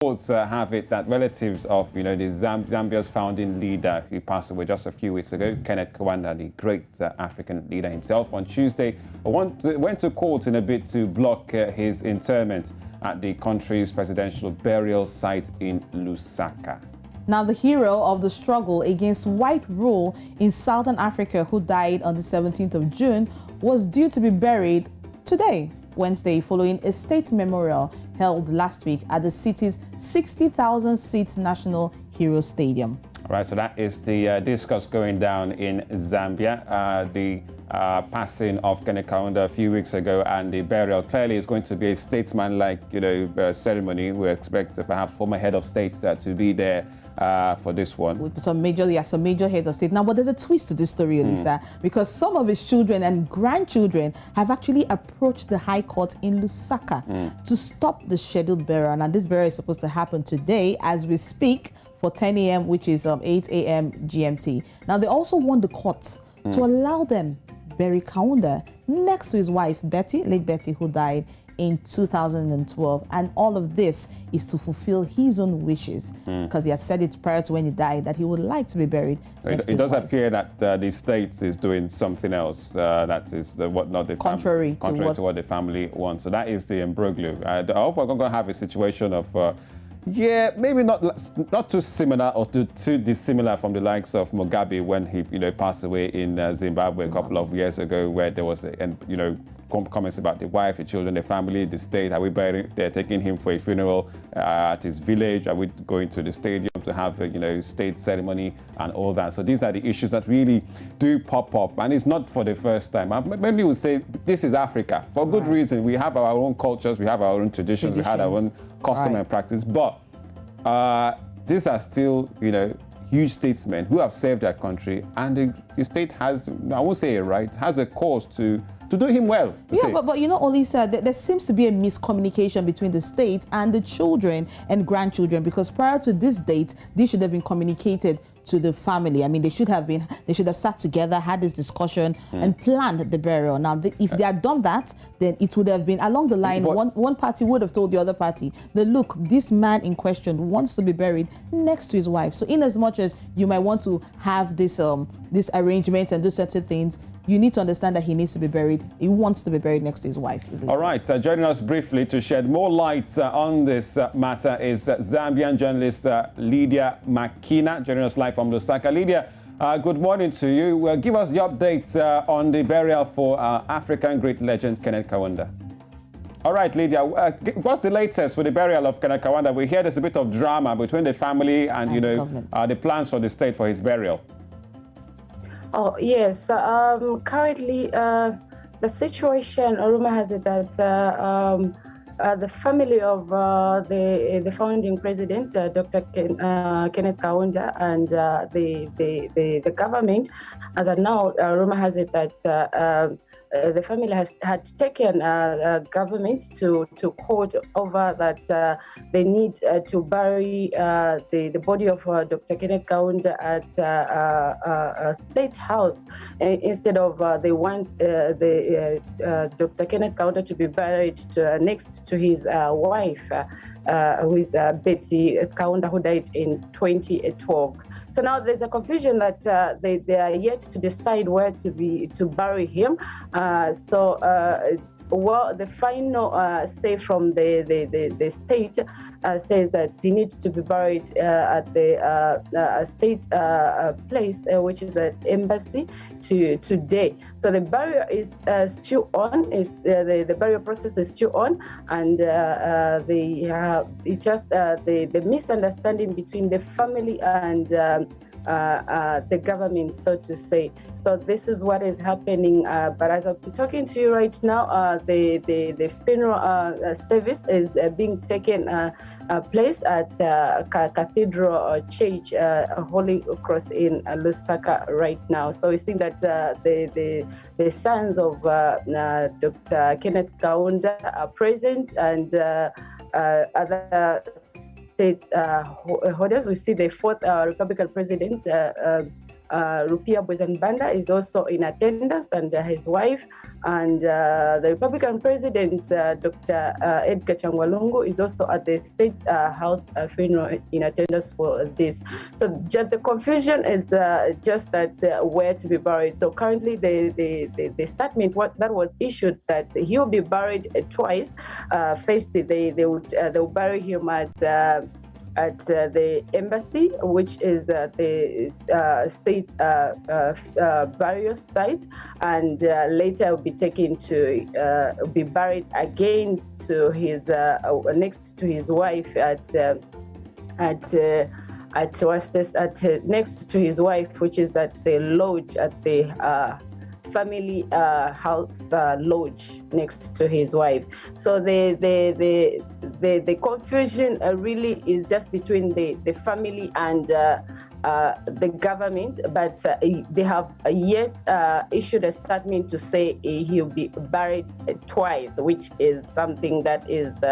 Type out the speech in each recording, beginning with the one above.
Reports have it that relatives of, the Zambia's founding leader who passed away just a few weeks ago, Kenneth Kaunda, the great African leader himself, on Tuesday went to court in a bid to block his interment at the country's presidential burial site in Lusaka. Now, the hero of the struggle against white rule in Southern Africa, who died on the 17th of June, was due to be buried today, Wednesday, following a state memorial held last week at the city's 60,000-seat National Hero Stadium. All right, so that is the discourse going down in Zambia. The passing of Kenneth Kaunda a few weeks ago and the burial clearly is going to be a statesman-like, ceremony. We expect perhaps former head of state to be there for this one. With some major heads of state. Now, but there's a twist to this story, Elisa, because some of his children and grandchildren have actually approached the High Court in Lusaka to stop the scheduled burial. And this burial is supposed to happen today as we speak for 10 a.m., which is 8 a.m. GMT. Now, they also want the court to allow them bury Kaunda next to his wife, Betty, late Betty, who died in 2012. And all of this is to fulfill his own wishes, because he had said it prior to when he died that he would like to be buried next to his wife. Appear that the state is doing something else that is contrary to what the family wants. So that is the imbroglio. I hope we're going to have a situation of maybe not too similar or too dissimilar from the likes of Mugabe when he passed away in Zimbabwe a couple of years ago, where there was comments about the wife, the children, the family, the state. Are we burying? They're taking him for a funeral at his village. Are we going to the stadium to have a state ceremony and all that? So these are the issues that really do pop up, and it's not for the first time. Many would say this is Africa for good reason. We have our own cultures, we have our own traditions. We have our own custom and practice, but these are still huge statesmen who have served their country, and the state has, I won't say a right, has a cause to do him well. But Olisa, there seems to be a miscommunication between the state and the children and grandchildren, because prior to this date, this should have been communicated to the family. I mean, they should have sat together, had this discussion, and planned the burial. Now, if they had done that, then it would have been along the line. One party would have told the other party that, look, this man in question wants to be buried next to his wife. So, in as much as you might want to have this arrangement and do certain things, you need to understand that he needs to be buried. He wants to be buried next to his wife. All right, joining us briefly to shed more light on this matter is Zambian journalist Lydia Makina, joining us live from Lusaka. Lydia, good morning to you. Give us the updates on the burial for African great legend Kenneth Kaunda. All right, Lydia, what's the latest with the burial of Kenneth Kaunda? We hear there's a bit of drama between the family and the plans for the state for his burial. Oh, yes. Currently, the situation, rumor has it that the family of the founding president, Dr. Kenneth Kaunda, and the government, as of now, rumor has it that the family had taken government to court over that they need to bury the body of Dr. Kenneth Kaunda at a state house instead of they want Dr. Kenneth Kaunda to be buried next to his wife, who is Betty Kaunda, who died in 2012. So now there's a confusion that they are yet to decide where to bury him. Well, the final say from the state says that he needs to be buried at the state place, which is an embassy, today. So the burial is still on. The burial process is still on, and it's just the misunderstanding between the family and the government, so to say. So this is what is happening. But as I'm talking to you right now, the funeral service is being taken place at Cathedral Church, Holy Cross in Lusaka right now. So we see that the sons of Dr. Kenneth Kaunda are present, and other state holders. We see the fourth Republican president, Rupia Bwezanbanda is also in attendance, and his wife, and the Republican President, Dr. Edgar Changwalungu, is also at the State House funeral in attendance for this. So just the confusion is just that where to be buried. So currently the statement that was issued that he will be buried twice. First, they will bury him at the embassy, which is the state burial site, and later will be taken to be buried again to his next to his wife next to his wife, which is at the lodge at the family house lodge next to his wife. So the confusion really is just between the family and the government, but they have yet issued a statement to say he'll be buried twice, which is something that is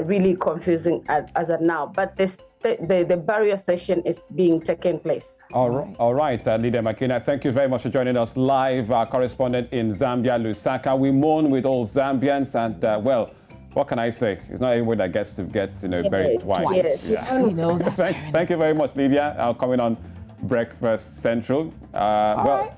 really confusing as of now. But the burial session is being taken place. All right, Lydia Makina, thank you very much for joining us live, our correspondent in Zambia, Lusaka. We mourn with all Zambians, and well, what can I say? It's not everyone that gets to get buried twice. Yes. Yeah. Thank you very much, Lydia. Coming on Breakfast Central. All right.